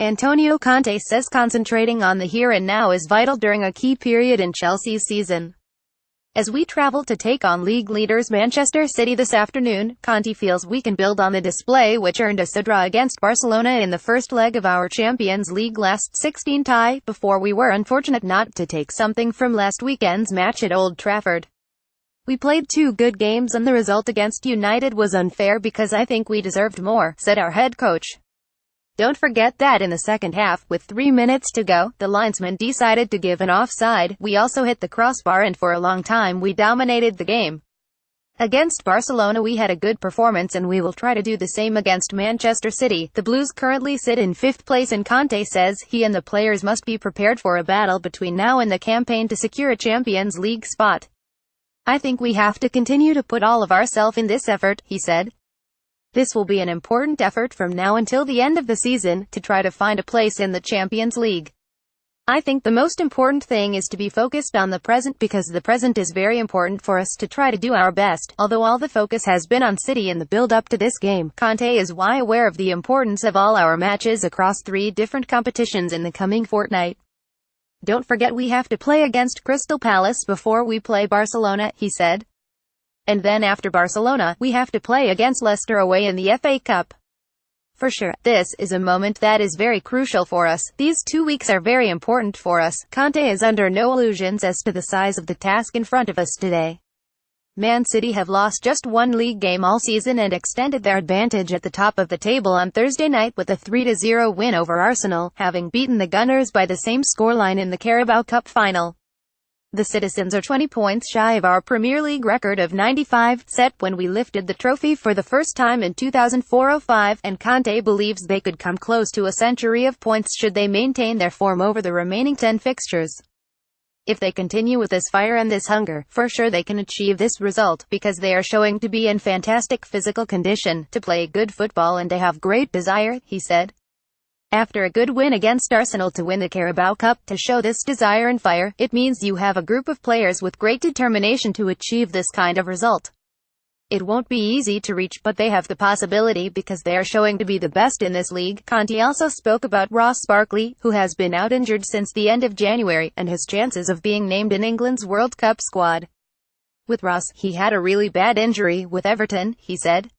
Antonio Conte says concentrating on the here and now is vital during a key period in Chelsea's season. As we travel to take on league leaders Manchester City this afternoon, Conte feels we can build on the display which earned us a draw against Barcelona in the first leg of our Champions League last 16 tie, before we were unfortunate not to take something from last weekend's match at Old Trafford. We played 2 good games and the result against United was unfair because I think we deserved more, said our head coach. Don't forget that in the second half, with 3 minutes to go, the linesman decided to give an offside. We also hit the crossbar and for a long time we dominated the game. Against Barcelona we had a good performance and we will try to do the same against Manchester City. The Blues currently sit in 5th place and Conte says he and the players must be prepared for a battle between now and the campaign to secure a Champions League spot. I think we have to continue to put all of ourselves in this effort, he said. This will be an important effort from now until the end of the season, to try to find a place in the Champions League. I think the most important thing is to be focused on the present because the present is very important for us to try to do our best. Although all the focus has been on City in the build-up to this game, Conte is well aware of the importance of all our matches across 3 different competitions in the coming fortnight. Don't forget we have to play against Crystal Palace before we play Barcelona, he said. And then after Barcelona, we have to play against Leicester away in the FA Cup. For sure, this is a moment that is very crucial for us. These 2 weeks are very important for us. Conte is under no illusions as to the size of the task in front of us today. Man City have lost just 1 league game all season and extended their advantage at the top of the table on Thursday night with a 3-0 win over Arsenal, having beaten the Gunners by the same scoreline in the Carabao Cup final. The Citizens are 20 points shy of our Premier League record of 95, set when we lifted the trophy for the first time in 2004-05, and Conte believes they could come close to a century of points should they maintain their form over the remaining 10 fixtures. If they continue with this fire and this hunger, for sure they can achieve this result, because they are showing to be in fantastic physical condition, to play good football and they have great desire, he said. After a good win against Arsenal to win the Carabao Cup, to show this desire and fire, it means you have a group of players with great determination to achieve this kind of result. It won't be easy to reach, but they have the possibility because they are showing to be the best in this league. Conte also spoke about Ross Barkley, who has been out injured since the end of January, and his chances of being named in England's World Cup squad. With Ross, he had a really bad injury with Everton, he said.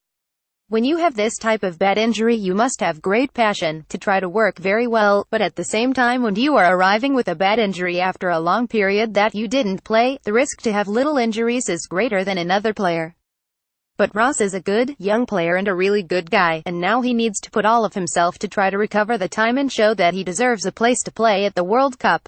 When you have this type of bad injury you must have great passion to try to work very well, but at the same time when you are arriving with a bad injury after a long period that you didn't play, the risk to have little injuries is greater than another player. But Ross is a good, young player and a really good guy, and now he needs to put all of himself to try to recover the time and show that he deserves a place to play at the World Cup.